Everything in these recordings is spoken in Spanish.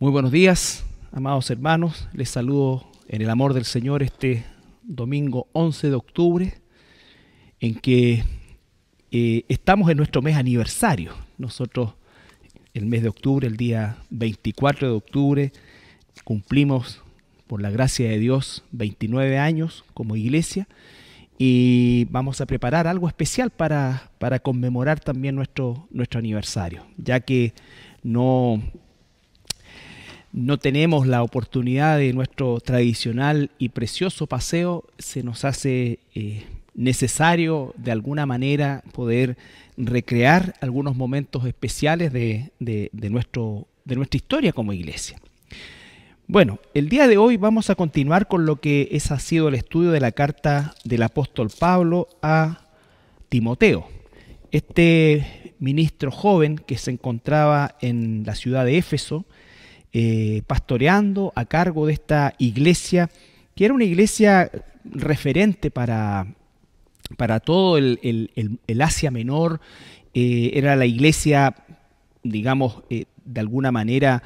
Muy buenos días, amados hermanos. Les saludo en el amor del Señor este domingo 11 de octubre, en que estamos en nuestro mes aniversario. Nosotros, el mes de octubre, el día 24 de octubre, cumplimos, por la gracia de Dios, 29 años como iglesia, y vamos a preparar algo especial para conmemorar también nuestro aniversario, ya que no tenemos la oportunidad de nuestro tradicional y precioso paseo. Se nos hace necesario de alguna manera poder recrear algunos momentos especiales de nuestra historia como iglesia. Bueno, el día de hoy vamos a continuar con lo que ha sido el estudio de la carta del apóstol Pablo a Timoteo. Este ministro joven que se encontraba en la ciudad de Éfeso, pastoreando a cargo de esta iglesia, que era una iglesia referente para todo el Asia Menor. Era la iglesia, digamos, de alguna manera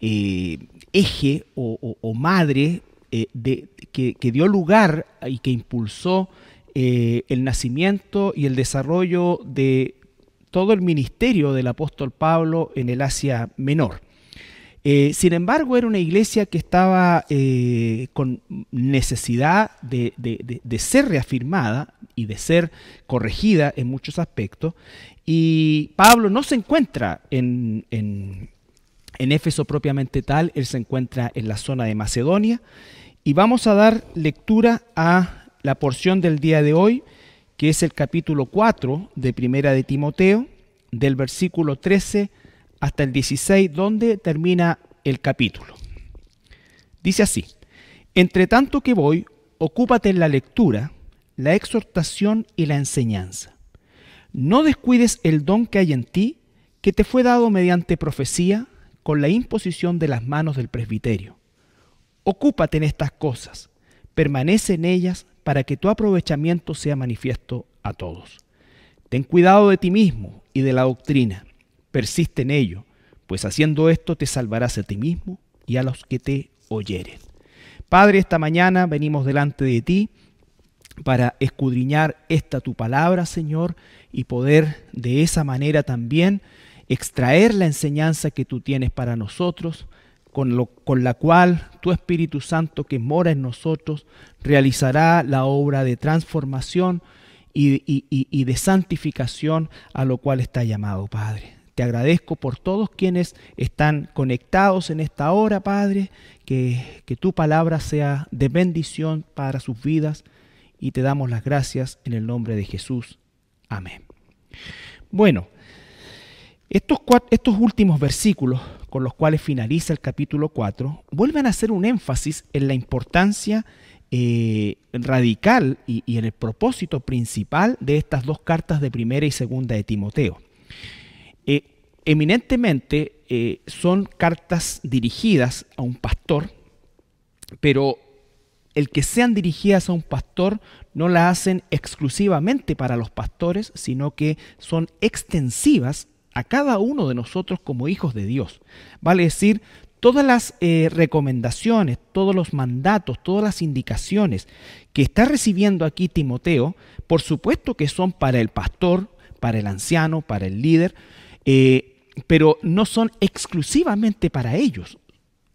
eje o madre que dio lugar y que impulsó el nacimiento y el desarrollo de todo el ministerio del apóstol Pablo en el Asia Menor. Sin embargo, era una iglesia que estaba con necesidad de ser reafirmada y de ser corregida en muchos aspectos. Y Pablo no se encuentra en Éfeso propiamente tal, él se encuentra en la zona de Macedonia. Y vamos a dar lectura a la porción del día de hoy, que es el capítulo 4 de Primera de Timoteo, del versículo 13 hasta el 16, donde termina el capítulo. Dice así: entre tanto que voy, ocúpate en la lectura, la exhortación y la enseñanza. No descuides el don que hay en ti, que te fue dado mediante profecía, con la imposición de las manos del presbiterio. Ocúpate en estas cosas, permanece en ellas, para que tu aprovechamiento sea manifiesto a todos. Ten cuidado de ti mismo y de la doctrina. Persiste en ello, pues haciendo esto te salvarás a ti mismo y a los que te oyeren. Padre, esta mañana venimos delante de ti para escudriñar esta tu palabra, Señor, y poder de esa manera también extraer la enseñanza que tú tienes para nosotros, con la cual tu Espíritu Santo que mora en nosotros realizará la obra de transformación y de santificación a lo cual está llamado, Padre. Te agradezco por todos quienes están conectados en esta hora, Padre, que tu palabra sea de bendición para sus vidas, y te damos las gracias en el nombre de Jesús. Amén. Bueno, estos últimos versículos con los cuales finaliza el capítulo 4 vuelven a hacer un énfasis en la importancia radical y en el propósito principal de estas dos cartas de Primera y Segunda de Timoteo. Eminentemente son cartas dirigidas a un pastor, pero el que sean dirigidas a un pastor no la hacen exclusivamente para los pastores, sino que son extensivas a cada uno de nosotros como hijos de Dios. Vale decir, todas las recomendaciones, todos los mandatos, todas las indicaciones que está recibiendo aquí Timoteo, por supuesto que son para el pastor, para el anciano, para el líder, pero no son exclusivamente para ellos.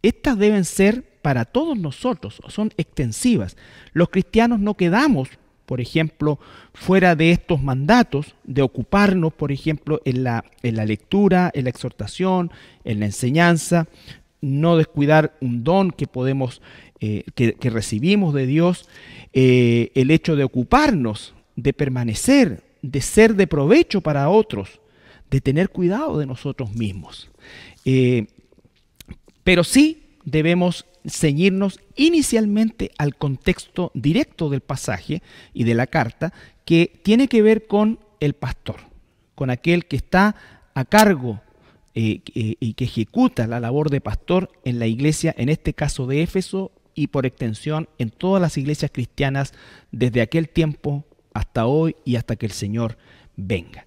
Estas deben ser para todos nosotros, son extensivas. Los cristianos no quedamos, por ejemplo, fuera de estos mandatos de ocuparnos, por ejemplo, en la lectura, en la exhortación, en la enseñanza, no descuidar un don que podemos, que recibimos de Dios, el hecho de ocuparnos, de permanecer, de ser de provecho para otros, de tener cuidado de nosotros mismos. Pero sí debemos ceñirnos inicialmente al contexto directo del pasaje y de la carta, que tiene que ver con el pastor, con aquel que está a cargo y que ejecuta la labor de pastor en la iglesia, en este caso de Éfeso, y por extensión en todas las iglesias cristianas desde aquel tiempo hasta hoy y hasta que el Señor venga.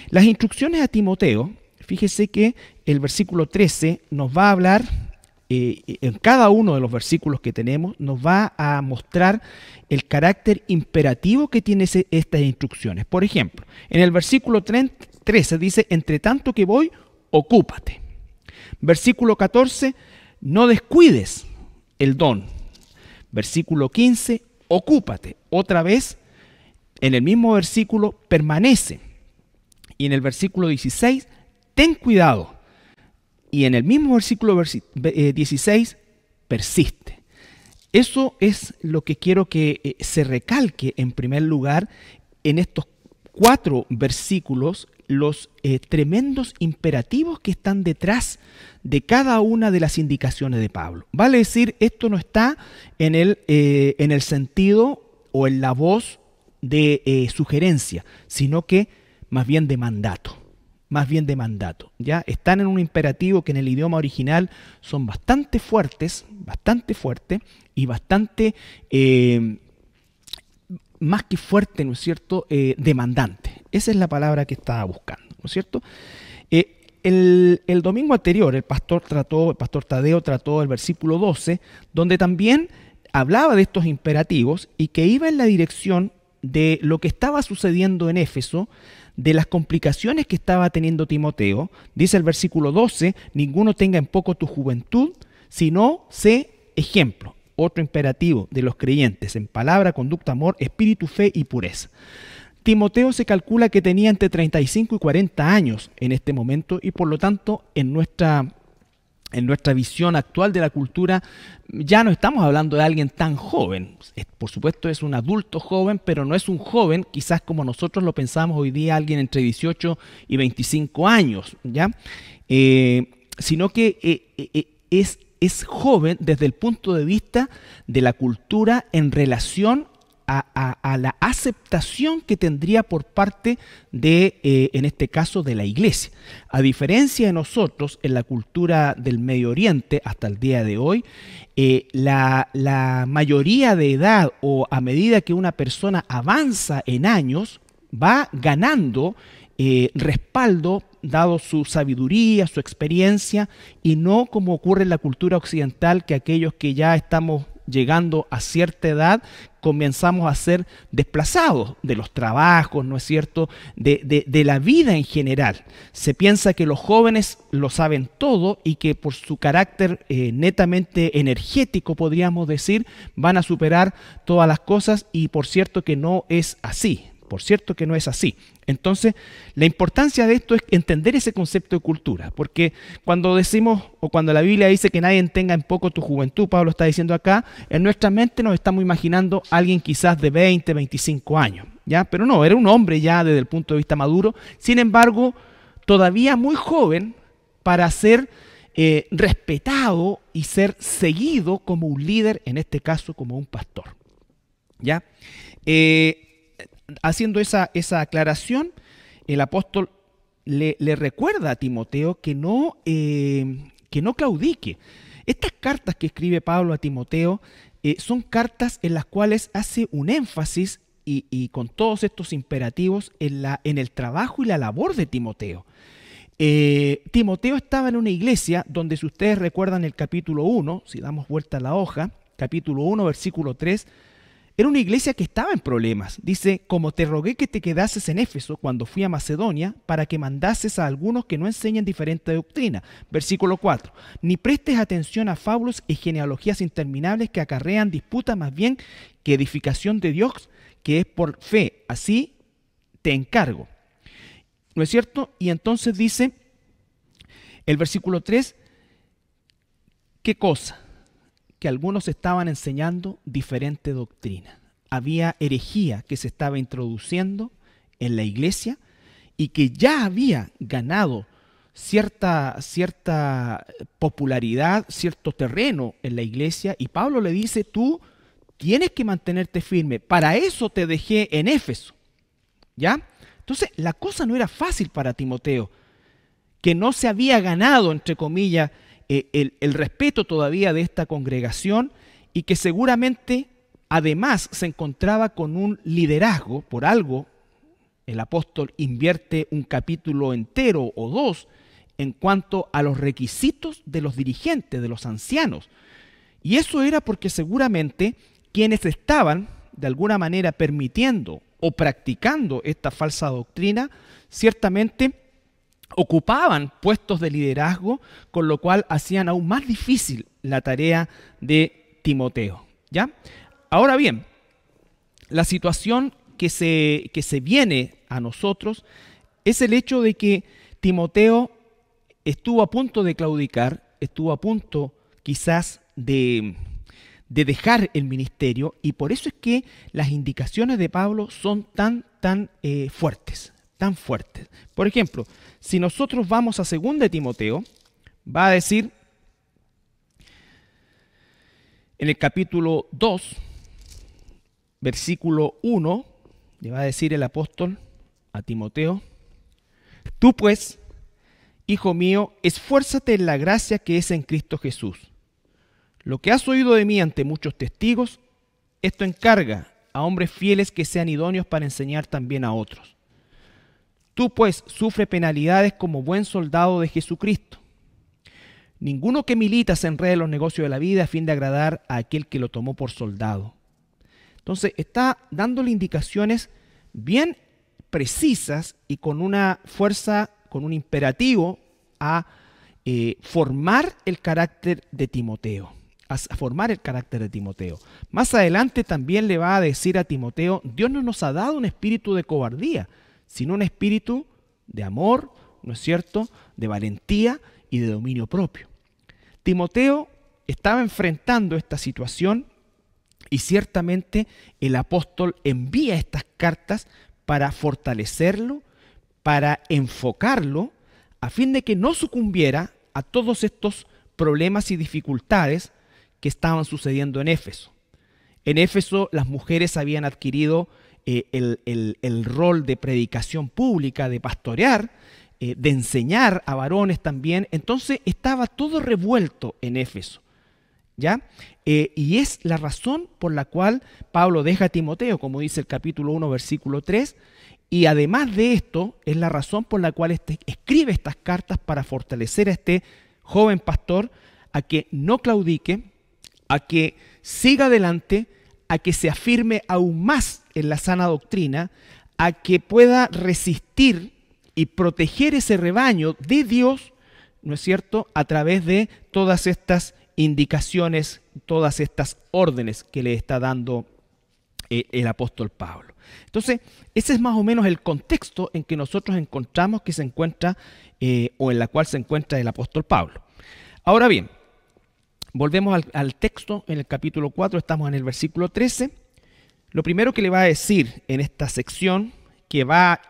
Las instrucciones a Timoteo, fíjese que el versículo 13 nos va a hablar en cada uno de los versículos que tenemos, nos va a mostrar el carácter imperativo que tienen estas instrucciones. Por ejemplo, en el versículo 13 dice, entre tanto que voy, ocúpate. Versículo 14, no descuides el don. Versículo 15, ocúpate. Otra vez, en el mismo versículo, permanece. Y en el versículo 16, ten cuidado. Y en el mismo versículo 16, persiste. Eso es lo que quiero que se recalque en primer lugar en estos 4 versículos, los tremendos imperativos que están detrás de cada una de las indicaciones de Pablo. Vale decir, esto no está en el sentido o en la voz de sugerencia, sino que más bien de mandato. Más bien de mandato, ¿ya? Están en un imperativo que en el idioma original son bastante fuertes y bastante, más que fuerte, ¿no es cierto?, demandante. Esa es la palabra que estaba buscando, ¿no es cierto? El domingo anterior el pastor Tadeo trató el versículo 12, donde también hablaba de estos imperativos y que iba en la dirección de lo que estaba sucediendo en Éfeso, de las complicaciones que estaba teniendo Timoteo. Dice el versículo 12, ninguno tenga en poco tu juventud, sino sé ejemplo. Otro imperativo de los creyentes en palabra, conducta, amor, espíritu, fe y pureza. Timoteo se calcula que tenía entre 35 y 40 años en este momento y por lo tanto en nuestra visión actual de la cultura ya no estamos hablando de alguien tan joven. Por supuesto es un adulto joven, pero no es un joven quizás como nosotros lo pensamos hoy día, alguien entre 18 y 25 años, ¿ya? Sino que es joven desde el punto de vista de la cultura en relación a la aceptación que tendría por parte de, en este caso, de la iglesia. A diferencia de nosotros, en la cultura del Medio Oriente, hasta el día de hoy, la mayoría de edad o a medida que una persona avanza en años, va ganando respaldo, dado su sabiduría, su experiencia, y no como ocurre en la cultura occidental, que aquellos que ya estamos llegando a cierta edad, comenzamos a ser desplazados de los trabajos, ¿no es cierto?, de la vida en general. Se piensa que los jóvenes lo saben todo y que por su carácter netamente energético, podríamos decir, van a superar todas las cosas y por cierto que no es así. Por cierto que no es así. Entonces, la importancia de esto es entender ese concepto de cultura, porque cuando decimos, o cuando la Biblia dice que nadie tenga en poco tu juventud, Pablo está diciendo acá, en nuestra mente nos estamos imaginando a alguien quizás de 20, 25 años, ¿ya? Pero no, era un hombre ya desde el punto de vista maduro, sin embargo, todavía muy joven para ser respetado y ser seguido como un líder, en este caso como un pastor, ¿ya? Haciendo esa aclaración, el apóstol le recuerda a Timoteo que no claudique. Estas cartas que escribe Pablo a Timoteo son cartas en las cuales hace un énfasis y con todos estos imperativos en el trabajo y la labor de Timoteo. Timoteo estaba en una iglesia donde, si ustedes recuerdan el capítulo 1, si damos vuelta a la hoja, capítulo 1, versículo 3, era una iglesia que estaba en problemas. Dice, como te rogué que te quedases en Éfeso cuando fui a Macedonia, para que mandases a algunos que no enseñen diferente doctrina. Versículo 4. Ni prestes atención a fábulas y genealogías interminables que acarrean disputa más bien que edificación de Dios, que es por fe. Así te encargo. ¿No es cierto? Y entonces dice el versículo 3, ¿qué cosa? Que algunos estaban enseñando diferente doctrina. Había herejía que se estaba introduciendo en la iglesia y que ya había ganado cierta popularidad, cierto terreno en la iglesia, y Pablo le dice, tú tienes que mantenerte firme, para eso te dejé en Éfeso, ¿ya? Entonces la cosa no era fácil para Timoteo, que no se había ganado, entre comillas, el respeto todavía de esta congregación y que seguramente además se encontraba con un liderazgo. Por algo el apóstol invierte un capítulo entero o dos en cuanto a los requisitos de los dirigentes, de los ancianos. Y eso era porque seguramente quienes estaban de alguna manera permitiendo o practicando esta falsa doctrina, ciertamente ocupaban puestos de liderazgo, con lo cual hacían aún más difícil la tarea de Timoteo, ¿ya? Ahora bien, la situación que se viene a nosotros es el hecho de que Timoteo estuvo a punto de claudicar, estuvo a punto quizás de dejar el ministerio, y por eso es que las indicaciones de Pablo son tan fuertes, tan fuertes. Por ejemplo, si nosotros vamos a 2 Timoteo, va a decir en el capítulo 2, versículo 1, le va a decir el apóstol a Timoteo: tú pues, hijo mío, esfuérzate en la gracia que es en Cristo Jesús. Lo que has oído de mí ante muchos testigos, esto encarga a hombres fieles que sean idóneos para enseñar también a otros. Tú pues sufre penalidades como buen soldado de Jesucristo. Ninguno que milita se enrede en los negocios de la vida a fin de agradar a aquel que lo tomó por soldado. Entonces está dándole indicaciones bien precisas y con una fuerza, con un imperativo a formar el carácter de Timoteo. A formar el carácter de Timoteo. Más adelante también le va a decir a Timoteo: Dios no nos ha dado un espíritu de cobardía, sino un espíritu de amor, ¿no es cierto?, de valentía y de dominio propio. Timoteo estaba enfrentando esta situación y ciertamente el apóstol envía estas cartas para fortalecerlo, para enfocarlo, a fin de que no sucumbiera a todos estos problemas y dificultades que estaban sucediendo en Éfeso. En Éfeso las mujeres habían adquirido el rol de predicación pública, de pastorear, de enseñar a varones también. Entonces estaba todo revuelto en Éfeso, ¿ya? Y es la razón por la cual Pablo deja a Timoteo, como dice el capítulo 1, versículo 3, y además de esto, es la razón por la cual escribe estas cartas para fortalecer a este joven pastor, a que no claudique, a que siga adelante, a que se afirme aún más en la sana doctrina, a que pueda resistir y proteger ese rebaño de Dios, ¿no es cierto?, a través de todas estas indicaciones, todas estas órdenes que le está dando el apóstol Pablo. Entonces, ese es más o menos el contexto en que nosotros encontramos que se encuentra, o en la cual se encuentra el apóstol Pablo. Ahora bien, volvemos al texto. En el capítulo 4, estamos en el versículo 13. Lo primero que le va a decir en esta sección, que va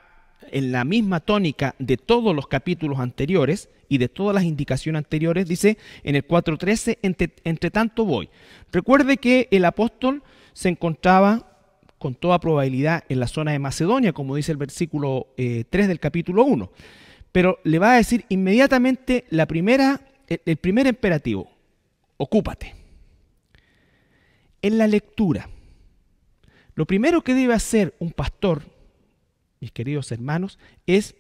en la misma tónica de todos los capítulos anteriores y de todas las indicaciones anteriores, dice en el 4.13, entre tanto voy. Recuerde que el apóstol se encontraba con toda probabilidad en la zona de Macedonia, como dice el versículo 3 del capítulo 1. Pero le va a decir inmediatamente el primer imperativo: ocúpate. En la lectura, lo primero que debe hacer un pastor, mis queridos hermanos, es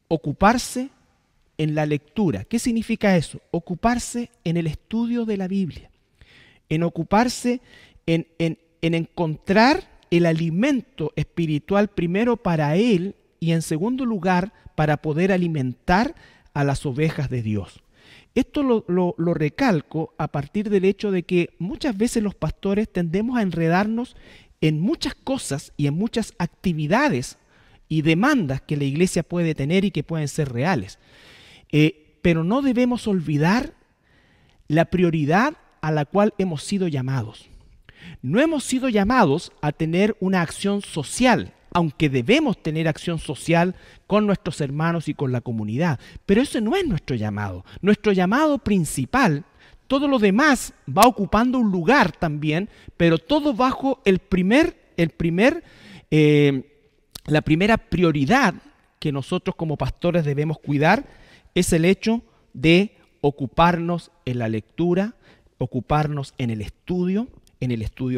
ocuparse en la lectura. ¿Qué significa eso? Ocuparse en el estudio de la Biblia, en ocuparse en encontrar el alimento espiritual primero para él y en segundo lugar para poder alimentar a las ovejas de Dios. Esto lo recalco a partir del hecho de que muchas veces los pastores tendemos a enredarnos en muchas cosas y en muchas actividades y demandas que la iglesia puede tener y que pueden ser reales. Pero no debemos olvidar la prioridad a la cual hemos sido llamados. No hemos sido llamados a tener una acción social, aunque debemos tener acción social con nuestros hermanos y con la comunidad. Pero ese no es nuestro llamado. Nuestro llamado principal, todo lo demás va ocupando un lugar también, pero todo bajo la primera prioridad que nosotros como pastores debemos cuidar, es el hecho de ocuparnos en la lectura, ocuparnos en el estudio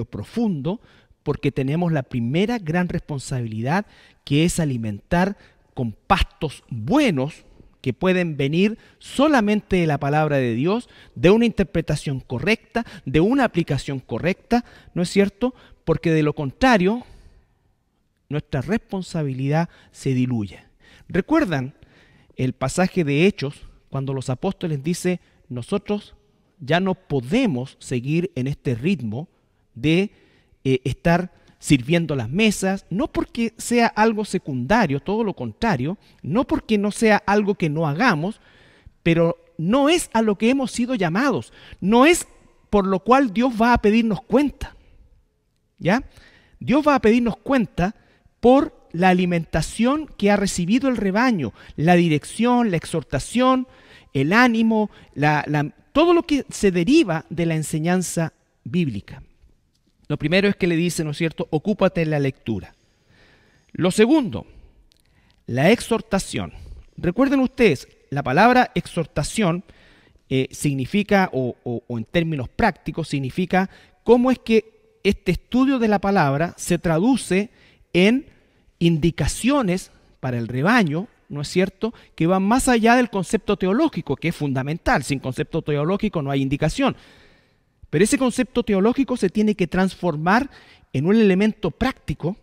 profundo, porque tenemos la primera gran responsabilidad, que es alimentar con pastos buenos que pueden venir solamente de la palabra de Dios, de una interpretación correcta, de una aplicación correcta, ¿no es cierto? Porque de lo contrario, nuestra responsabilidad se diluye. ¿Recuerdan el pasaje de Hechos cuando los apóstoles dicen, nosotros ya no podemos seguir en este ritmo de estar sirviendo las mesas, no porque sea algo secundario, todo lo contrario, no porque no sea algo que no hagamos, pero no es a lo que hemos sido llamados, no es por lo cual Dios va a pedirnos cuenta, ¿ya? Dios va a pedirnos cuenta por la alimentación que ha recibido el rebaño, la dirección, la exhortación, el ánimo, todo lo que se deriva de la enseñanza bíblica. Lo primero es que le dice, ¿no es cierto?, ocúpate en la lectura. Lo segundo, la exhortación. Recuerden ustedes, la palabra exhortación significa, o en términos prácticos, significa cómo es que este estudio de la palabra se traduce en indicaciones para el rebaño, ¿no es cierto?, que van más allá del concepto teológico, que es fundamental. Sin concepto teológico no hay indicación. Pero ese concepto teológico se tiene que transformar en un elemento práctico.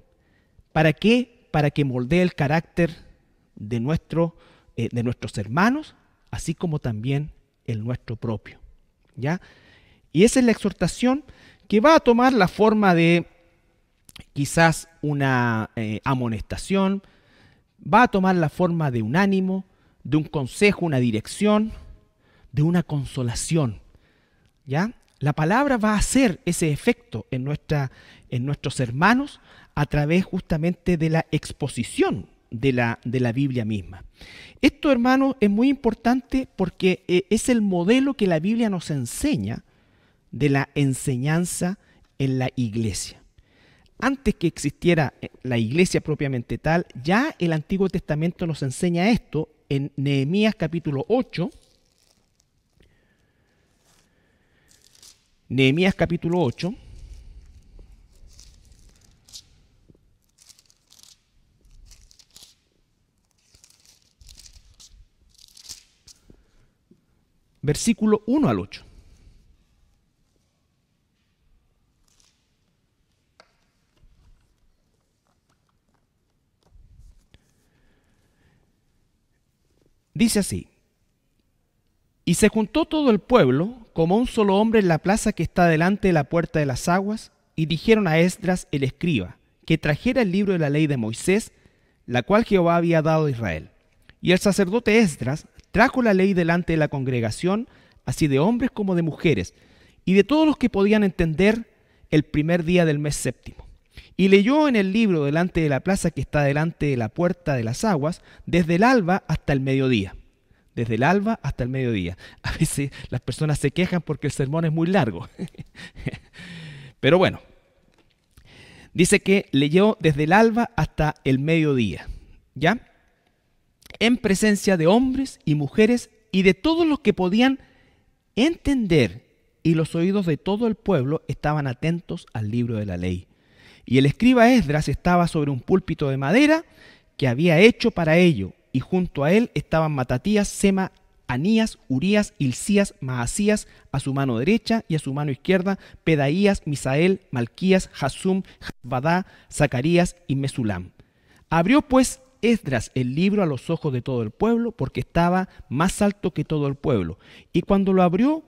¿Para qué? Para que moldee el carácter de nuestros hermanos, así como también el nuestro propio, ¿ya? Y esa es la exhortación que va a tomar la forma de quizás una amonestación, va a tomar la forma de un ánimo, de un consejo, una dirección, de una consolación, ¿ya? La palabra va a hacer ese efecto en nuestros hermanos a través justamente de la exposición de la Biblia misma. Esto, hermanos, es muy importante porque es el modelo que la Biblia nos enseña de la enseñanza en la iglesia. Antes que existiera la iglesia propiamente tal, ya el Antiguo Testamento nos enseña esto en Nehemías capítulo 8. Nehemías capítulo 8. Versículo 1 al 8. Dice así: y se juntó todo el pueblo como un solo hombre en la plaza que está delante de la puerta de las aguas, y dijeron a Esdras el escriba que trajera el libro de la ley de Moisés, la cual Jehová había dado a Israel. Y el sacerdote Esdras trajo la ley delante de la congregación, así de hombres como de mujeres, y de todos los que podían entender, el primer día del mes séptimo. Y leyó en el libro delante de la plaza que está delante de la puerta de las aguas, desde el alba hasta el mediodía. Desde el alba hasta el mediodía. A veces las personas se quejan porque el sermón es muy largo. Pero bueno, dice que leyó desde el alba hasta el mediodía, ¿ya? En presencia de hombres y mujeres y de todos los que podían entender, y los oídos de todo el pueblo estaban atentos al libro de la ley. Y el escriba Esdras estaba sobre un púlpito de madera que había hecho para ello, y junto a él estaban Matatías, Sema, Anías, Urías, Hilcías, Maasías a su mano derecha, y a su mano izquierda Pedaías, Misael, Malquías, Jasum, Badá, Zacarías y Mesulam. Abrió pues Esdras el libro a los ojos de todo el pueblo, porque estaba más alto que todo el pueblo. Y cuando lo abrió,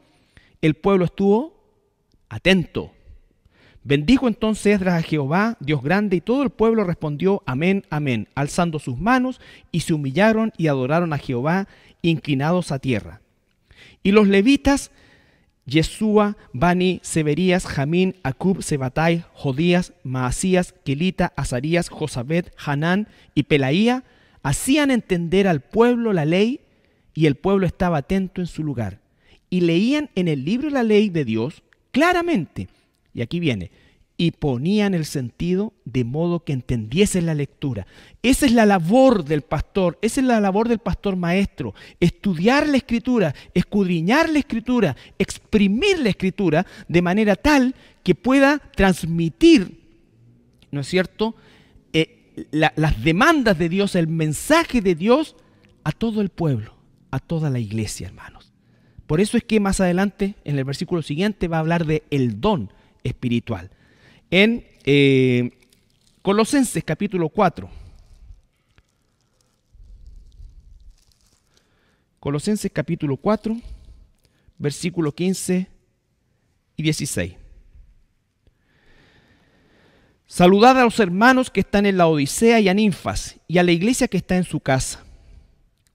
el pueblo estuvo atento. Bendijo entonces Esdras a Jehová, Dios grande, y todo el pueblo respondió amén, amén, alzando sus manos, y se humillaron y adoraron a Jehová, inclinados a tierra. Y los levitas, Yeshua, Bani, Severías, Jamín, Acub, Sebatai, Jodías, Maasías, Kelita, Azarías, Josabed, Hanán y Pelaía, hacían entender al pueblo la ley, y el pueblo estaba atento en su lugar. Y leían en el libro la ley de Dios claramente. Y aquí viene, y ponían el sentido de modo que entendiesen la lectura. Esa es la labor del pastor, esa es la labor del pastor maestro, estudiar la Escritura, escudriñar la Escritura, exprimir la Escritura de manera tal que pueda transmitir, ¿no es cierto?, las demandas de Dios, el mensaje de Dios a todo el pueblo, a toda la iglesia, hermanos. Por eso es que más adelante, en el versículo siguiente, va a hablar de el don espiritual. En Colosenses capítulo 4. Colosenses capítulo 4, versículo 15 y 16. Saludad a los hermanos que están en la Odisea y a Ninfas, y a la iglesia que está en su casa.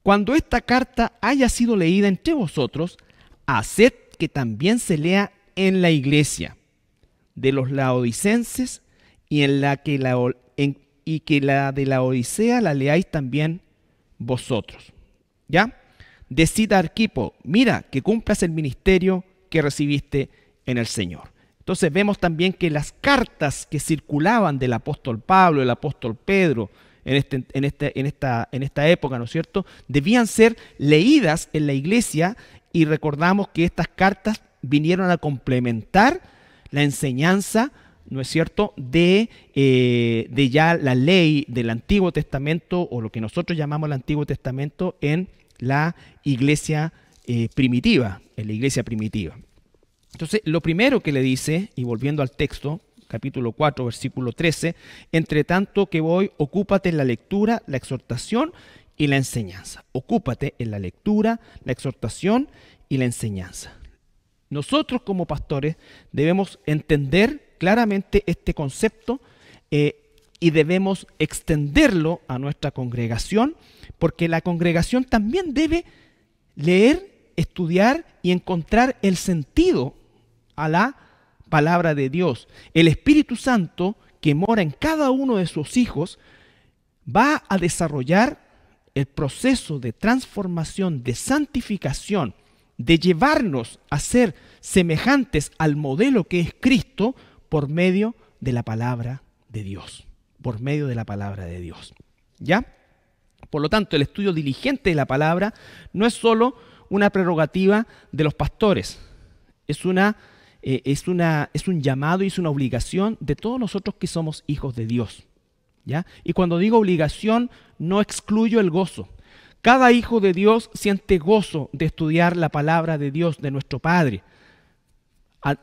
Cuando esta carta haya sido leída entre vosotros, haced que también se lea en la iglesia de los laodicenses, y que la de la Odisea la leáis también vosotros. ¿Ya? Decid a Arquipo, mira, que cumplas el ministerio que recibiste en el Señor. Entonces vemos también que las cartas que circulaban del apóstol Pablo, del apóstol Pedro, en esta época, ¿no es cierto?, debían ser leídas en la iglesia, y recordamos que estas cartas vinieron a complementar la enseñanza, ¿no es cierto?, de ya la ley del Antiguo Testamento, o lo que nosotros llamamos el Antiguo Testamento, en la iglesia primitiva, en la iglesia primitiva. Entonces, lo primero que le dice, y volviendo al texto, capítulo 4, versículo 13, entre tanto que voy, ocúpate en la lectura, la exhortación y la enseñanza. Ocúpate en la lectura, la exhortación y la enseñanza. Nosotros como pastores debemos entender claramente este concepto y debemos extenderlo a nuestra congregación, porque la congregación también debe leer, estudiar y encontrar el sentido a la palabra de Dios. El Espíritu Santo, que mora en cada uno de sus hijos, va a desarrollar el proceso de transformación, de santificación, de llevarnos a ser semejantes al modelo que es Cristo por medio de la palabra de Dios. Por medio de la palabra de Dios. ¿Ya? Por lo tanto, el estudio diligente de la palabra no es solo una prerrogativa de los pastores, es un llamado y es una obligación de todos nosotros que somos hijos de Dios. ¿Ya? Y cuando digo obligación, no excluyo el gozo. Cada hijo de Dios siente gozo de estudiar la palabra de Dios, de nuestro Padre.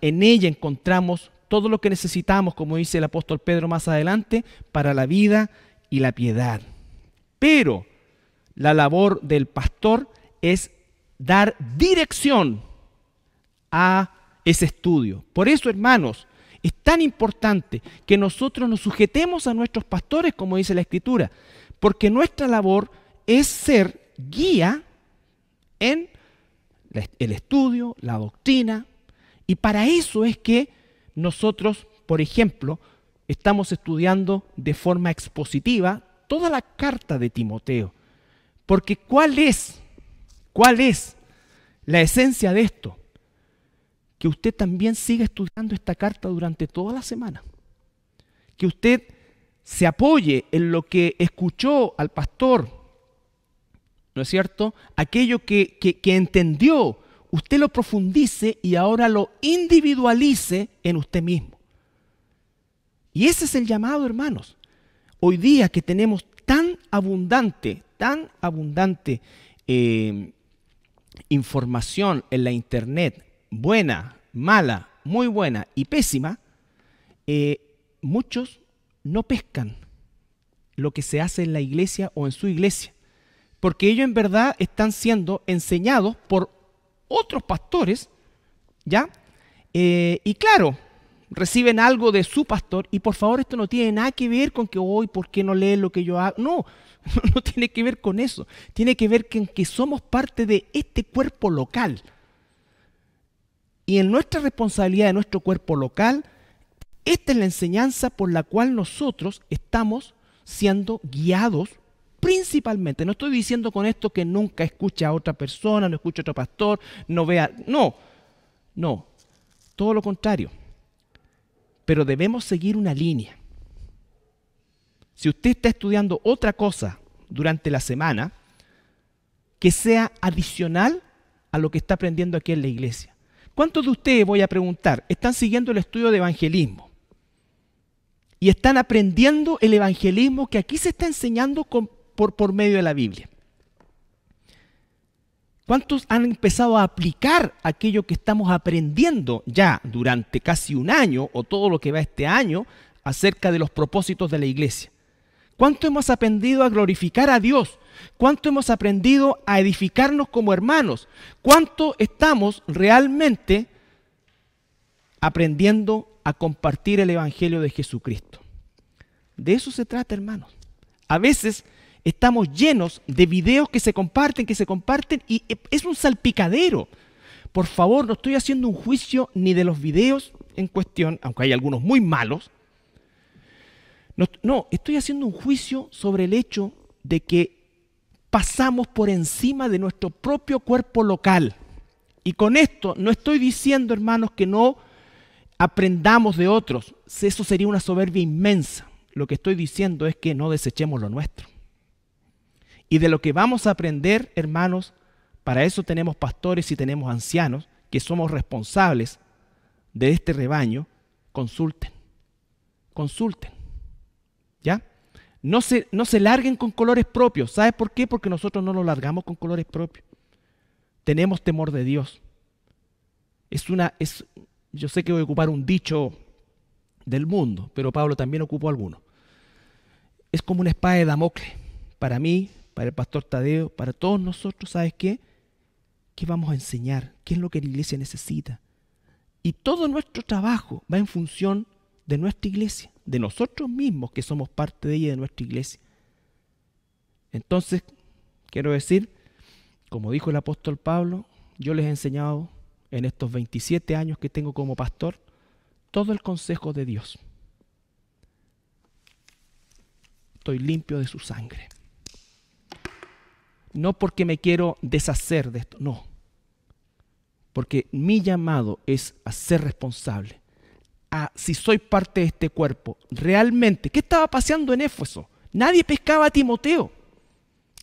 En ella encontramos todo lo que necesitamos, como dice el apóstol Pedro más adelante, para la vida y la piedad. Pero la labor del pastor es dar dirección a ese estudio. Por eso, hermanos, es tan importante que nosotros nos sujetemos a nuestros pastores, como dice la Escritura, porque nuestra labor es ser guía en el estudio, la doctrina, y para eso es que nosotros, por ejemplo, estamos estudiando de forma expositiva toda la carta de Timoteo. Porque ¿cuál es la esencia de esto? Que usted también siga estudiando esta carta durante toda la semana. Que usted se apoye en lo que escuchó al pastor, ¿no es cierto? Aquello que entendió, usted lo profundice y ahora lo individualice en usted mismo. Y ese es el llamado, hermanos. Hoy día que tenemos tan abundante información en la internet, buena, mala, muy buena y pésima, muchos no pescan lo que se hace en la iglesia o en su iglesia, porque ellos en verdad están siendo enseñados por otros pastores, ¿ya? Y claro, reciben algo de su pastor, y por favor esto no tiene nada que ver con que hoy, ¿por qué no leen lo que yo hago? No, no tiene que ver con eso, tiene que ver con que somos parte de este cuerpo local. Y en nuestra responsabilidad de nuestro cuerpo local, esta es la enseñanza por la cual nosotros estamos siendo guiados principalmente. No estoy diciendo con esto que nunca escuche a otra persona, no escuche a otro pastor, no vea... No, todo lo contrario. Pero debemos seguir una línea. Si usted está estudiando otra cosa durante la semana, que sea adicional a lo que está aprendiendo aquí en la iglesia. ¿Cuántos de ustedes, voy a preguntar, están siguiendo el estudio de evangelismo? Y están aprendiendo el evangelismo que aquí se está enseñando por medio de la Biblia. ¿Cuántos han empezado a aplicar aquello que estamos aprendiendo ya durante casi un año o todo lo que va este año acerca de los propósitos de la iglesia? ¿Cuánto hemos aprendido a glorificar a Dios? ¿Cuánto hemos aprendido a edificarnos como hermanos? ¿Cuánto estamos realmente aprendiendo a compartir el Evangelio de Jesucristo? De eso se trata, hermanos. A veces estamos llenos de videos que se comparten y es un salpicadero. Por favor, no estoy haciendo un juicio ni de los videos en cuestión, aunque hay algunos muy malos. No, estoy haciendo un juicio sobre el hecho de que pasamos por encima de nuestro propio cuerpo local. Y con esto no estoy diciendo, hermanos, que no aprendamos de otros. Eso sería una soberbia inmensa. Lo que estoy diciendo es que no desechemos lo nuestro. Y de lo que vamos a aprender, hermanos, para eso tenemos pastores y tenemos ancianos, que somos responsables de este rebaño. Consulten. ¿Ya? No se larguen con colores propios. ¿Sabes por qué? Porque nosotros no nos largamos con colores propios. Tenemos temor de Dios. Yo sé que voy a ocupar un dicho del mundo, pero Pablo también ocupó alguno. Es como una espada de Damocles. Para mí, para el pastor Tadeo, para todos nosotros, ¿sabes qué? ¿Qué vamos a enseñar? ¿Qué es lo que la iglesia necesita? Y todo nuestro trabajo va en función de nuestra iglesia, de nosotros mismos que somos parte de ella y de nuestra iglesia. Entonces, quiero decir, como dijo el apóstol Pablo, yo les he enseñado en estos 27 años que tengo como pastor todo el consejo de Dios. Estoy limpio de su sangre. No porque me quiero deshacer de esto, no. Porque mi llamado es a ser responsable. Si soy parte de este cuerpo, realmente, ¿qué estaba pasando en Éfeso? Nadie pescaba a Timoteo.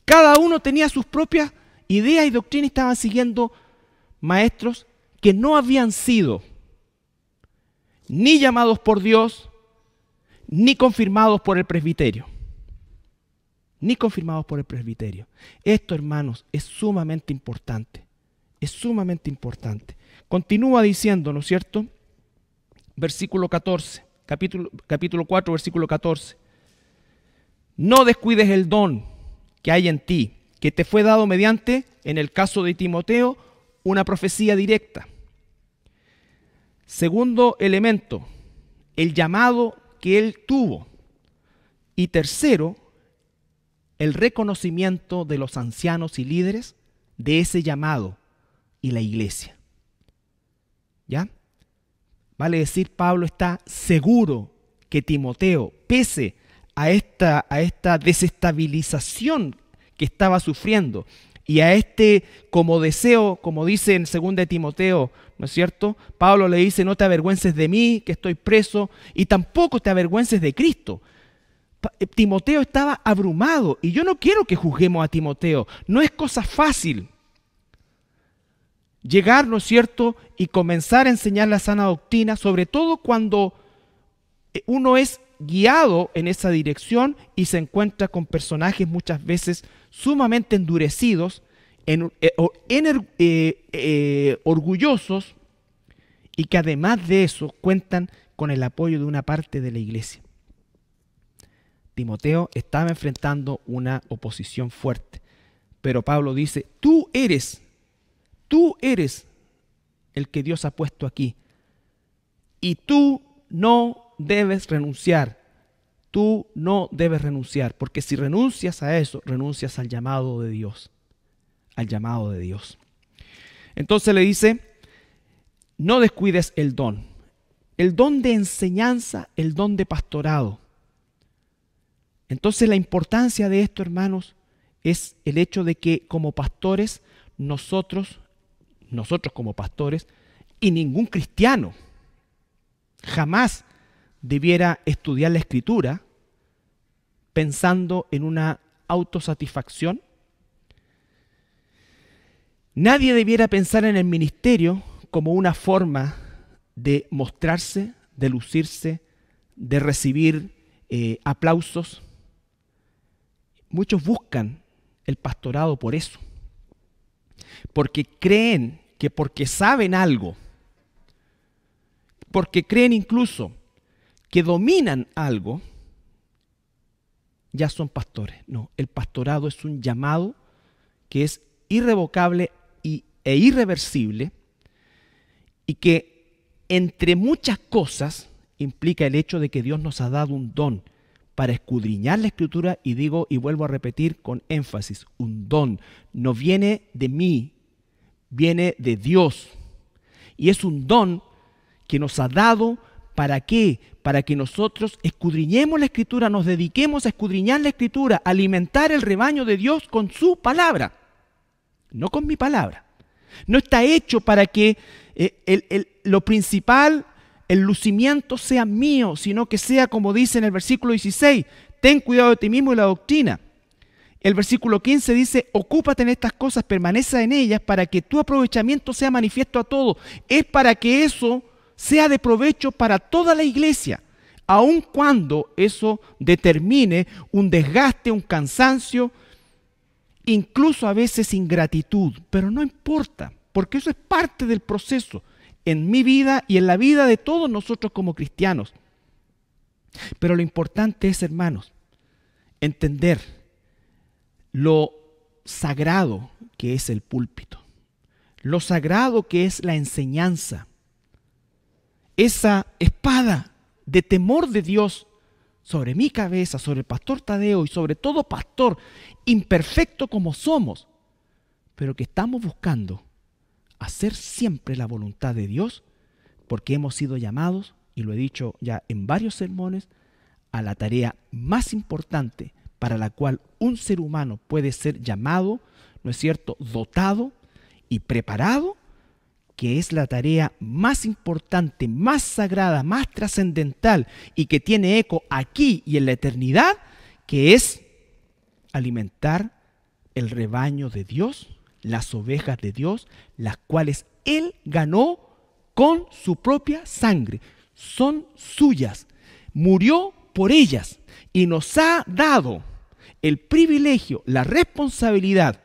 Cada uno tenía sus propias ideas y doctrinas y estaban siguiendo maestros que no habían sido ni llamados por Dios, ni confirmados por el presbiterio. Esto, hermanos, es sumamente importante. Continúa diciendo, ¿no es cierto? Versículo 14, capítulo 4, versículo 14. No descuides el don que hay en ti, que te fue dado mediante, en el caso de Timoteo, una profecía directa. Segundo elemento, el llamado que él tuvo. Y tercero, el reconocimiento de los ancianos y líderes de ese llamado y la iglesia. ¿Ya? Vale decir, Pablo está seguro que Timoteo, pese a esta desestabilización que estaba sufriendo y a como deseo, como dice en 2 Timoteo, ¿no es cierto? Pablo le dice, no te avergüences de mí, que estoy preso, y tampoco te avergüences de Cristo. Timoteo estaba abrumado y yo no quiero que juzguemos a Timoteo. No es cosa fácil llegar, ¿no es cierto?, y comenzar a enseñar la sana doctrina, sobre todo cuando uno es guiado en esa dirección y se encuentra con personajes muchas veces sumamente endurecidos, orgullosos, y que además de eso cuentan con el apoyo de una parte de la iglesia. Timoteo estaba enfrentando una oposición fuerte, pero Pablo dice, tú eres el que Dios ha puesto aquí y tú no debes renunciar, porque si renuncias a eso, renuncias al llamado de Dios, Entonces le dice, no descuides el don de enseñanza, el don de pastorado. Entonces la importancia de esto, hermanos, es el hecho de que como pastores, nosotros como pastores, y ningún cristiano jamás debiera estudiar la Escritura pensando en una autosatisfacción. Nadie debiera pensar en el ministerio como una forma de mostrarse, de lucirse, de recibir aplausos. Muchos buscan el pastorado por eso. porque creen que porque saben algo, porque creen incluso que dominan algo, ya son pastores. No, el pastorado es un llamado que es irrevocable e irreversible y que entre muchas cosas implica el hecho de que Dios nos ha dado un don para escudriñar la Escritura, y digo y vuelvo a repetir con énfasis, un don. No viene de mí, viene de Dios. Y es un don que nos ha dado, ¿para qué? Para que nosotros escudriñemos la Escritura, nos dediquemos a escudriñar la Escritura, a alimentar el rebaño de Dios con su palabra, no con mi palabra. No está hecho para que lo principal, el lucimiento sea mío, sino que sea como dice en el versículo 16, ten cuidado de ti mismo y la doctrina. El versículo 15 dice, ocúpate en estas cosas, permanece en ellas, para que tu aprovechamiento sea manifiesto a todos. Es para que eso sea de provecho para toda la iglesia, aun cuando eso determine un desgaste, un cansancio, incluso a veces ingratitud. Pero no importa, porque eso es parte del proceso en mi vida y en la vida de todos nosotros como cristianos. Pero lo importante es, hermanos, entender lo sagrado que es el púlpito, lo sagrado que es la enseñanza, esa espada de temor de Dios sobre mi cabeza, sobre el pastor Tadeo y sobre todo pastor, imperfecto como somos, pero que estamos buscando hacer siempre la voluntad de Dios, porque hemos sido llamados, y lo he dicho ya en varios sermones, a la tarea más importante para la cual un ser humano puede ser llamado, ¿no es cierto?, dotado y preparado, que es la tarea más importante, más sagrada, más trascendental y que tiene eco aquí y en la eternidad, que es alimentar el rebaño de Dios, las ovejas de Dios, las cuales Él ganó con su propia sangre. Son suyas, murió por ellas y nos ha dado el privilegio, la responsabilidad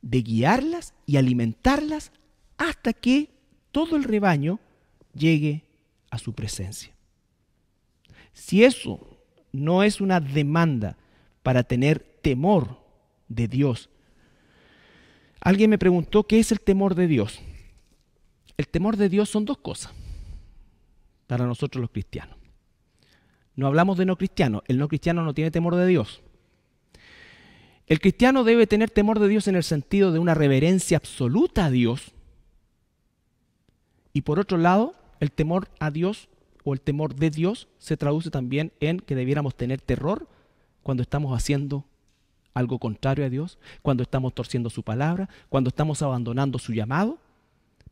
de guiarlas y alimentarlas hasta que todo el rebaño llegue a su presencia. Si eso no es una demanda para tener temor de Dios. Alguien me preguntó, ¿qué es el temor de Dios? El temor de Dios son dos cosas para nosotros los cristianos. No hablamos de no cristianos. El no cristiano no tiene temor de Dios. El cristiano debe tener temor de Dios en el sentido de una reverencia absoluta a Dios. Y por otro lado, el temor a Dios o el temor de Dios se traduce también en que debiéramos tener terror cuando estamos haciendo algo contrario a Dios, cuando estamos torciendo su palabra, cuando estamos abandonando su llamado.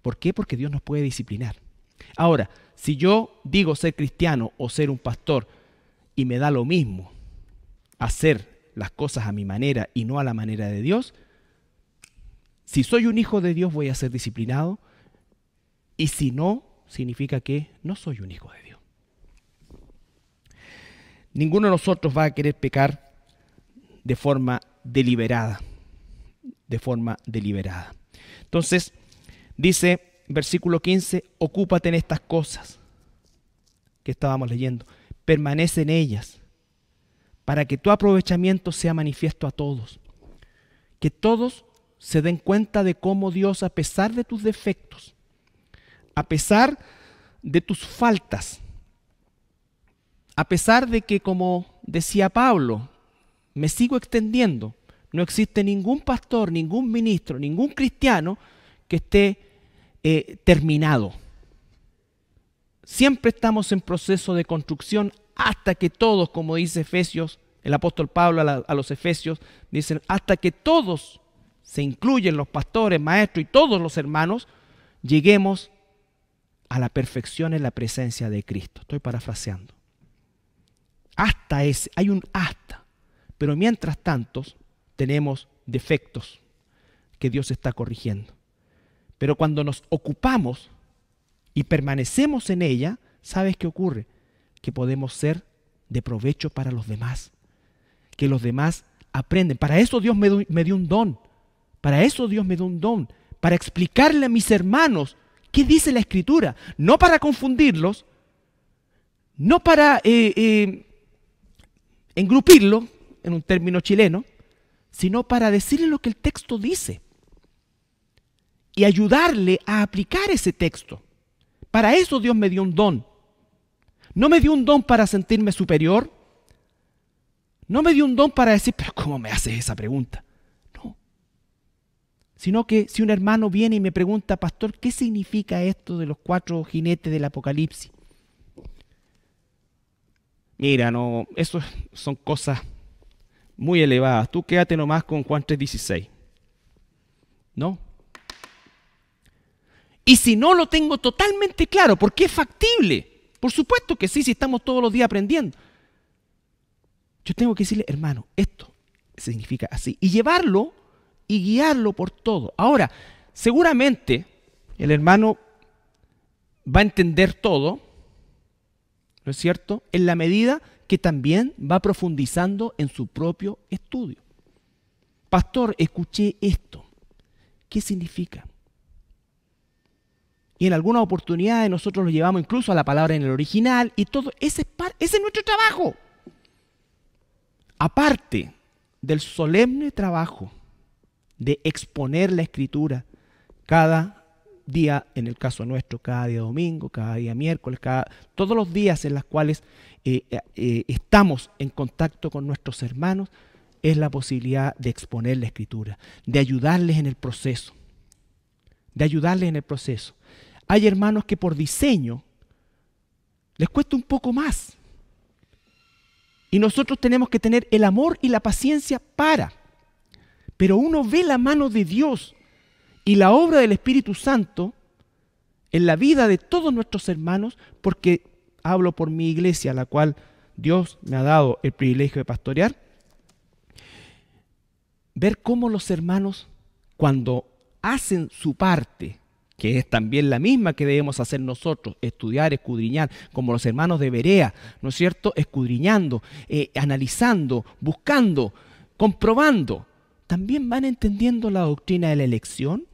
¿Por qué? Porque Dios nos puede disciplinar. Ahora, si yo digo ser cristiano o ser un pastor y me da lo mismo hacer las cosas a mi manera y no a la manera de Dios, si soy un hijo de Dios voy a ser disciplinado, y si no, significa que no soy un hijo de Dios. Ninguno de nosotros va a querer pecar de forma deliberada, Entonces, dice, versículo 15, ocúpate en estas cosas que estábamos leyendo, permanece en ellas, para que tu aprovechamiento sea manifiesto a todos. Que todos se den cuenta de cómo Dios, a pesar de tus defectos, a pesar de tus faltas, a pesar de que, como decía Pablo, me sigo extendiendo, no existe ningún pastor, ningún ministro, ningún cristiano que esté terminado. Siempre estamos en proceso de construcción hasta que todos, como dice Efesios, el apóstol Pablo a los Efesios, dicen, hasta que todos, se incluyen los pastores, maestros y todos los hermanos, lleguemos a la perfección en la presencia de Cristo. Estoy parafraseando. Hay un hasta, pero mientras tanto tenemos defectos que Dios está corrigiendo. Pero cuando nos ocupamos y permanecemos en ella, ¿sabes qué ocurre? Que podemos ser de provecho para los demás, que los demás aprenden. Para eso Dios me dio un don, Para eso Dios me da un don, para explicarle a mis hermanos qué dice la Escritura, no para confundirlos, no para engrupirlos, en un término chileno, sino para decirle lo que el texto dice y ayudarle a aplicar ese texto. Para eso Dios me dio un don. No me dio un don para sentirme superior, no me dio un don para decir, pero ¿cómo me haces esa pregunta? No. Sino que si un hermano viene y me pregunta, pastor, ¿qué significa esto de los 4 jinetes del Apocalipsis? Mira, no, eso son cosas muy elevadas. Tú quédate nomás con Juan 3:16. ¿No? Y si no lo tengo totalmente claro, porque es factible, por supuesto que sí, si estamos todos los días aprendiendo. Yo tengo que decirle, hermano, esto significa así. Y llevarlo y guiarlo por todo. Ahora, seguramente el hermano va a entender todo, ¿no es cierto?, en la medida que también va profundizando en su propio estudio. Pastor, escuché esto. ¿Qué significa? Y en algunas oportunidades nosotros lo llevamos incluso a la palabra en el original y todo. Ese es nuestro trabajo. Aparte del solemne trabajo de exponer la Escritura cada día, en el caso nuestro, cada día domingo, cada día miércoles, todos los días en los cuales estamos en contacto con nuestros hermanos, es la posibilidad de exponer la Escritura, de ayudarles en el proceso. Hay hermanos que por diseño les cuesta un poco más. Y nosotros tenemos que tener el amor y la paciencia pero uno ve la mano de Dios y la obra del Espíritu Santo en la vida de todos nuestros hermanos, porque hablo por mi iglesia, a la cual Dios me ha dado el privilegio de pastorear, ver cómo los hermanos, cuando hacen su parte, que es también la misma que debemos hacer nosotros, estudiar, escudriñar, como los hermanos de Berea, ¿no es cierto?, escudriñando, analizando, buscando, comprobando, también van entendiendo la doctrina de la elección.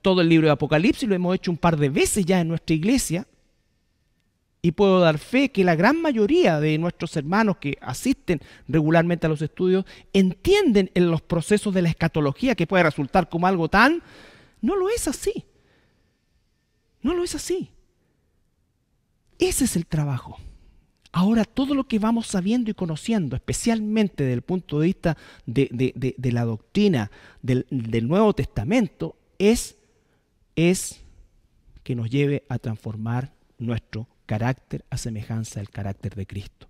Todo el libro de Apocalipsis lo hemos hecho un par de veces ya en nuestra iglesia, y puedo dar fe que la gran mayoría de nuestros hermanos que asisten regularmente a los estudios entienden en los procesos de la escatología, que puede resultar como algo tan... No lo es así. No lo es así. Ese es el trabajo. Ahora, todo lo que vamos sabiendo y conociendo, especialmente desde el punto de vista de la doctrina del Nuevo Testamento, es que nos lleve a transformar nuestro carácter a semejanza del carácter de Cristo.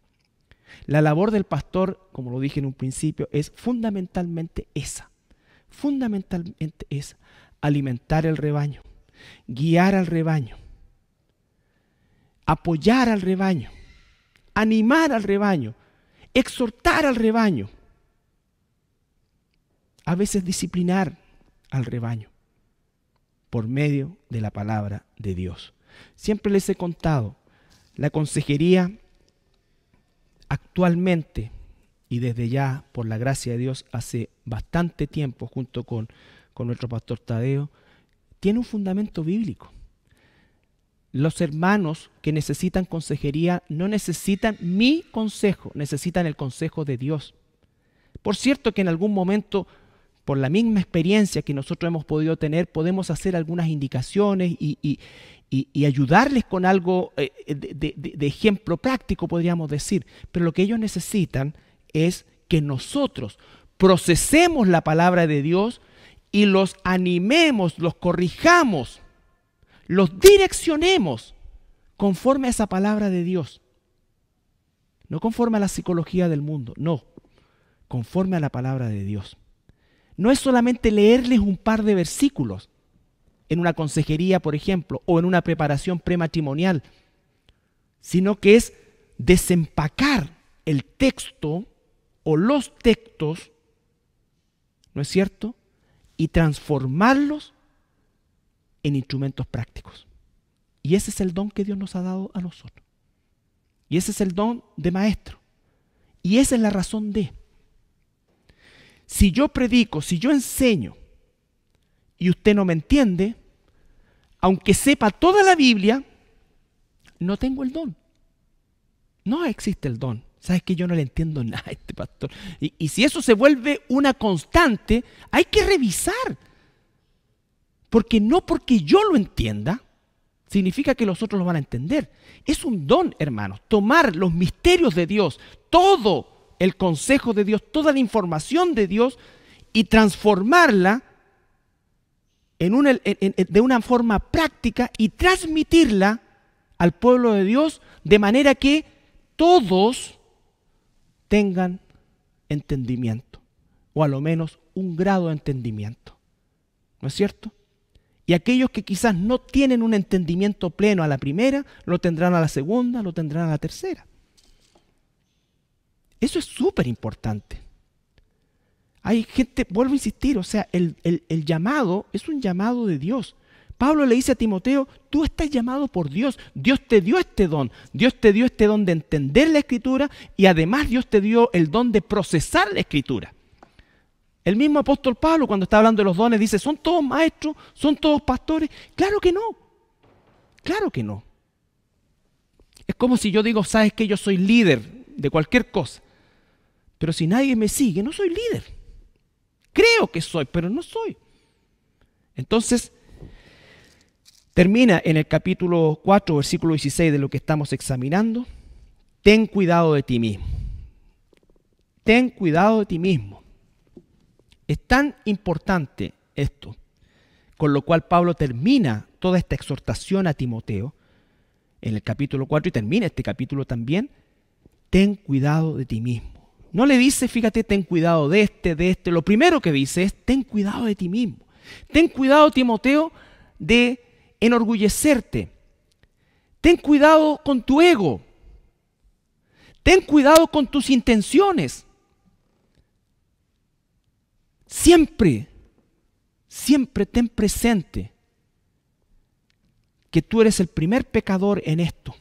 La labor del pastor, como lo dije en un principio, es fundamentalmente esa. Alimentar el rebaño, guiar al rebaño, apoyar al rebaño, animar al rebaño, exhortar al rebaño, a veces disciplinar al rebaño por medio de la palabra de Dios. Siempre les he contado, la consejería actualmente, y desde ya, por la gracia de Dios, hace bastante tiempo, junto con nuestro pastor Tadeo, tiene un fundamento bíblico. Los hermanos que necesitan consejería no necesitan mi consejo, necesitan el consejo de Dios. Por cierto que en algún momento, por la misma experiencia que nosotros hemos podido tener, podemos hacer algunas indicaciones y ayudarles con algo de ejemplo práctico, podríamos decir. Pero lo que ellos necesitan es que nosotros procesemos la palabra de Dios y los animemos, los corrijamos, los direccionemos conforme a esa palabra de Dios. No conforme a la psicología del mundo, no, conforme a la palabra de Dios. No es solamente leerles un par de versículos en una consejería, por ejemplo, o en una preparación prematrimonial, sino que es desempacar el texto o los textos, ¿no es cierto?, y transformarlos en instrumentos prácticos. Y ese es el don que Dios nos ha dado a nosotros. Y ese es el don de maestro. Y esa es la razón de. Si yo predico, si yo enseño y usted no me entiende, aunque sepa toda la Biblia, no tengo el don. No existe el don. ¿Sabes que yo no le entiendo nada a este pastor? Y si eso se vuelve una constante, hay que revisar. Porque no porque yo lo entienda, significa que los otros lo van a entender. Es un don, hermanos, tomar los misterios de Dios, todo el consejo de Dios, toda la información de Dios y transformarla de una forma práctica y transmitirla al pueblo de Dios de manera que todos tengan entendimiento, o a lo menos un grado de entendimiento. ¿No es cierto? Y aquellos que quizás no tienen un entendimiento pleno a la primera, lo tendrán a la segunda, lo tendrán a la tercera. Eso es súper importante. Hay gente, vuelvo a insistir, o sea, el llamado es un llamado de Dios. Pablo le dice a Timoteo, tú estás llamado por Dios. Dios te dio este don. Dios te dio este don de entender la Escritura y además Dios te dio el don de procesar la Escritura. El mismo apóstol Pablo, cuando está hablando de los dones, dice, ¿son todos maestros? ¿Son todos pastores? Claro que no. Claro que no. Es como si yo digo, ¿sabes qué? Yo soy líder de cualquier cosa. Pero si nadie me sigue, no soy líder. Creo que soy, pero no soy. Entonces, termina en el capítulo 4, versículo 16 de lo que estamos examinando. Ten cuidado de ti mismo. Ten cuidado de ti mismo. Es tan importante esto, con lo cual Pablo termina toda esta exhortación a Timoteo en el capítulo 4 y termina este capítulo también. Ten cuidado de ti mismo. No le dice, fíjate, ten cuidado de este. Lo primero que dice es, ten cuidado de ti mismo. Ten cuidado, Timoteo, de enorgullecerte. Ten cuidado con tu ego. Ten cuidado con tus intenciones. Siempre ten presente que tú eres el primer pecador en esto.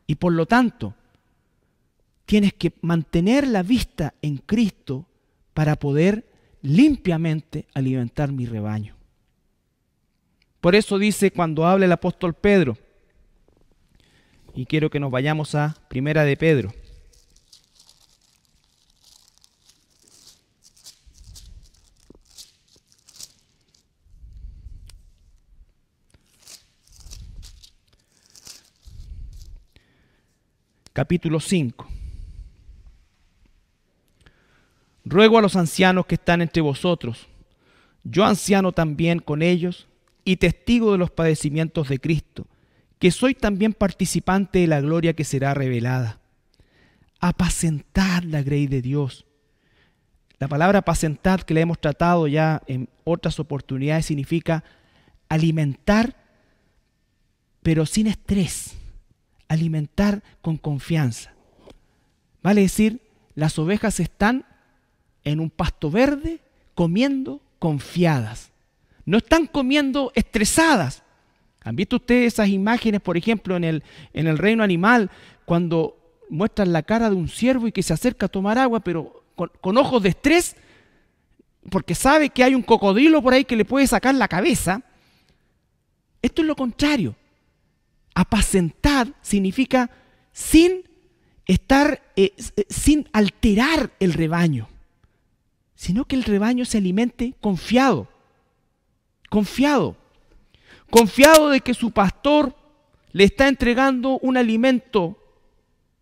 Y por lo tanto, tienes que mantener la vista en Cristo para poder limpiamente alimentar mi rebaño. Por eso dice cuando habla el apóstol Pedro, y quiero que nos vayamos a Primera de Pedro. Capítulo 5. Ruego a los ancianos que están entre vosotros, yo anciano también con ellos y testigo de los padecimientos de Cristo, que soy también participante de la gloria que será revelada. Apacentad la grey de Dios. La palabra apacentad, que la hemos tratado ya en otras oportunidades, significa alimentar, pero sin estrés. Alimentar con confianza. Vale decir, las ovejas están en un pasto verde comiendo confiadas. No están comiendo estresadas. ¿Han visto ustedes esas imágenes, por ejemplo, en el reino animal, cuando muestran la cara de un ciervo y que se acerca a tomar agua, pero con ojos de estrés, porque sabe que hay un cocodrilo por ahí que le puede sacar la cabeza? Esto es lo contrario. Apacentar significa sin alterar el rebaño, sino que el rebaño se alimente confiado de que su pastor le está entregando un alimento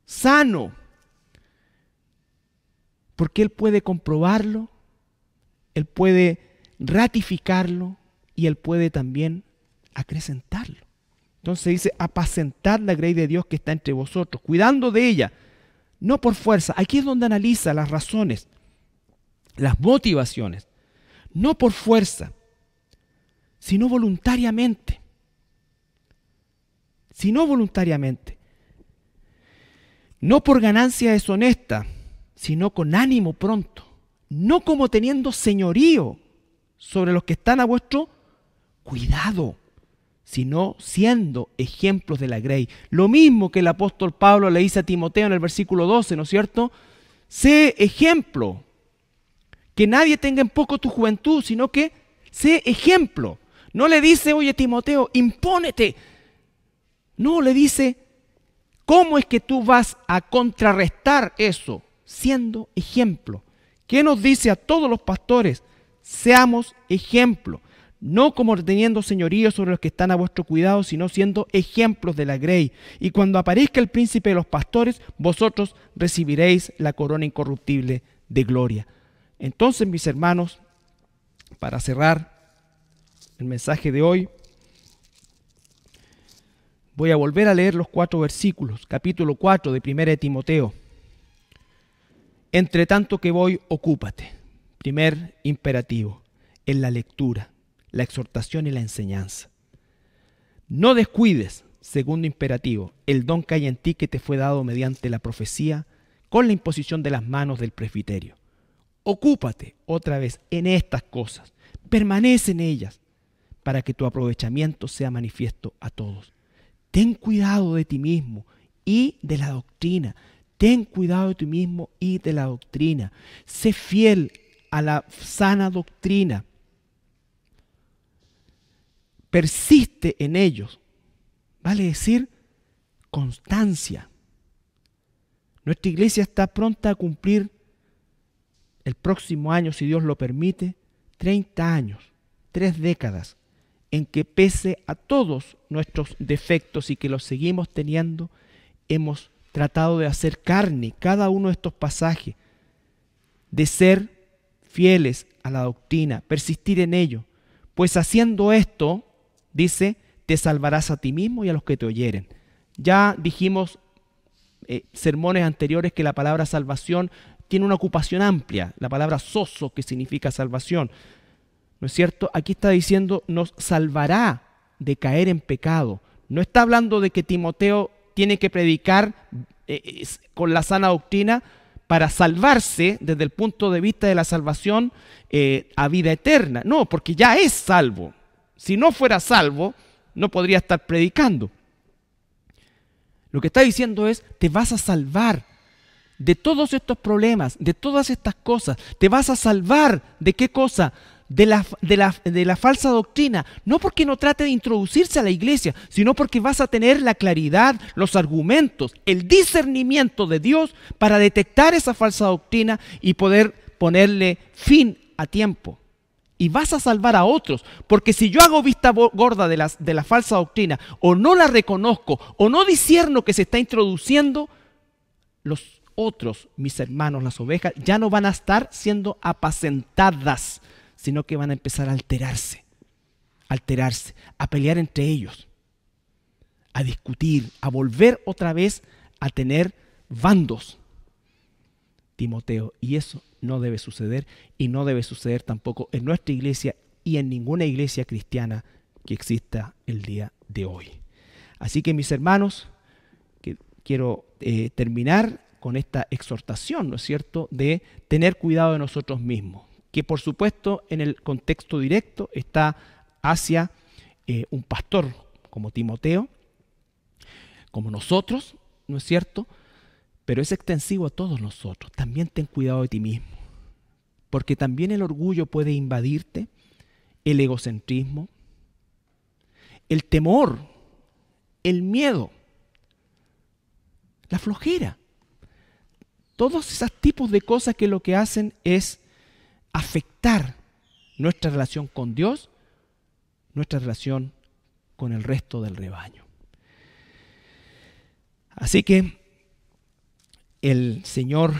sano, porque él puede comprobarlo, él puede ratificarlo y él puede también acrecentarlo. Entonces dice, apacentad la grey de Dios que está entre vosotros, cuidando de ella, no por fuerza. Aquí es donde analiza las razones, las motivaciones, no por fuerza, sino voluntariamente. No por ganancia deshonesta, sino con ánimo pronto, no como teniendo señorío sobre los que están a vuestro cuidado, sino siendo ejemplos de la grey. Lo mismo que el apóstol Pablo le dice a Timoteo en el versículo 12, ¿no es cierto? Sé ejemplo. Que nadie tenga en poco tu juventud, sino que sé ejemplo. No le dice, oye Timoteo, impónete. No, le dice, ¿cómo es que tú vas a contrarrestar eso? Siendo ejemplo. ¿Qué nos dice a todos los pastores? Seamos ejemplo. No como teniendo señorío sobre los que están a vuestro cuidado, sino siendo ejemplos de la grey. Y cuando aparezca el príncipe de los pastores, vosotros recibiréis la corona incorruptible de gloria. Entonces, mis hermanos, para cerrar el mensaje de hoy, voy a volver a leer los 4 versículos, capítulo 4 de 1 de Timoteo. Entre tanto que voy, ocúpate. Primer imperativo, en la lectura, la exhortación y la enseñanza. No descuides, segundo imperativo, el don que hay en ti que te fue dado mediante la profecía con la imposición de las manos del presbiterio. Ocúpate otra vez en estas cosas, permanece en ellas, para que tu aprovechamiento sea manifiesto a todos. Ten cuidado de ti mismo y de la doctrina. Ten cuidado de ti mismo y de la doctrina. Sé fiel a la sana doctrina. Persiste en ellos. Vale decir, constancia. Nuestra iglesia está pronta a cumplir el próximo año, si Dios lo permite, 30 años, 3 décadas, en que pese a todos nuestros defectos y que los seguimos teniendo, hemos tratado de hacer carne cada uno de estos pasajes, de ser fieles a la doctrina, persistir en ello, pues haciendo esto, dice, te salvarás a ti mismo y a los que te oyeren. Ya dijimos sermones anteriores que la palabra salvación tiene una ocupación amplia, la palabra sozo, que significa salvación, ¿no es cierto? Aquí está diciendo, nos salvará de caer en pecado. No está hablando de que Timoteo tiene que predicar con la sana doctrina para salvarse desde el punto de vista de la salvación a vida eterna. No, porque ya es salvo. Si no fuera salvo, no podría estar predicando. Lo que está diciendo es, te vas a salvar de todos estos problemas, de todas estas cosas. Te vas a salvar de qué cosa? De la falsa doctrina. No porque no trate de introducirse a la iglesia, sino porque vas a tener la claridad, los argumentos, el discernimiento de Dios para detectar esa falsa doctrina y poder ponerle fin a tiempo. Y vas a salvar a otros, porque si yo hago vista gorda de la falsa doctrina, o no la reconozco, o no discierno que se está introduciendo, los otros, mis hermanos, las ovejas, ya no van a estar siendo apacentadas, sino que van a empezar a alterarse, a pelear entre ellos, a discutir, a volver otra vez a tener bandos, Timoteo, y eso no debe suceder, y no debe suceder tampoco en nuestra iglesia y en ninguna iglesia cristiana que exista el día de hoy. Así que, mis hermanos, quiero terminar con esta exhortación, ¿no es cierto?, de tener cuidado de nosotros mismos, que por supuesto en el contexto directo está hacia un pastor como Timoteo, como nosotros, ¿no es cierto?, pero es extensivo a todos nosotros. También ten cuidado de ti mismo, porque también el orgullo puede invadirte, el egocentrismo, el temor, el miedo, la flojera. Todos esos tipos de cosas que lo que hacen es afectar nuestra relación con Dios, nuestra relación con el resto del rebaño. Así que el Señor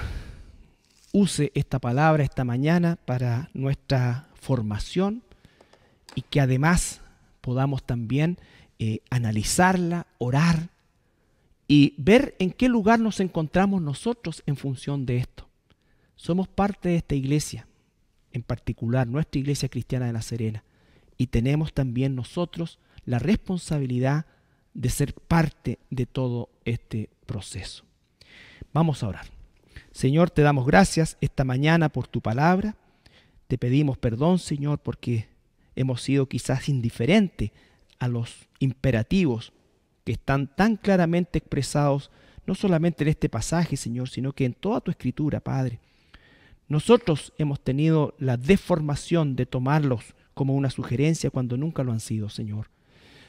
use esta palabra esta mañana para nuestra formación y que además podamos también analizarla, orar y ver en qué lugar nos encontramos nosotros en función de esto. Somos parte de esta iglesia, en particular nuestra iglesia cristiana de La Serena, y tenemos también nosotros la responsabilidad de ser parte de todo este proceso. Vamos a orar. Señor, te damos gracias esta mañana por tu palabra. Te pedimos perdón, Señor, porque hemos sido quizás indiferentes a los imperativos que están tan claramente expresados, no solamente en este pasaje, Señor, sino que en toda tu escritura, Padre. Nosotros hemos tenido la deformación de tomarlos como una sugerencia cuando nunca lo han sido, Señor.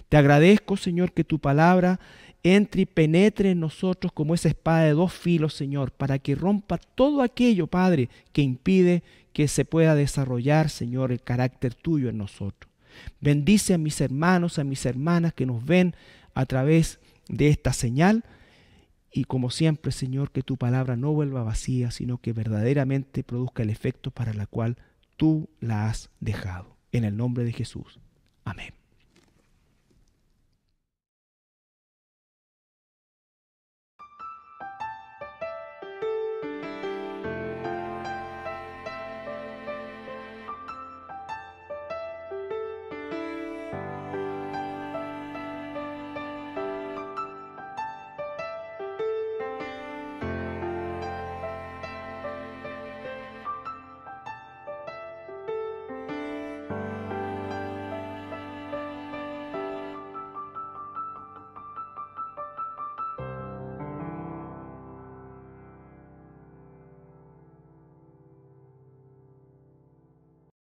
Te agradezco, Señor, que tu palabra entre y penetre en nosotros como esa espada de dos filos, Señor, para que rompa todo aquello, Padre, que impide que se pueda desarrollar, Señor, el carácter tuyo en nosotros. Bendice a mis hermanos, a mis hermanas que nos ven a través de esta señal. Y como siempre, Señor, que tu palabra no vuelva vacía, sino que verdaderamente produzca el efecto para el cual tú la has dejado. En el nombre de Jesús. Amén.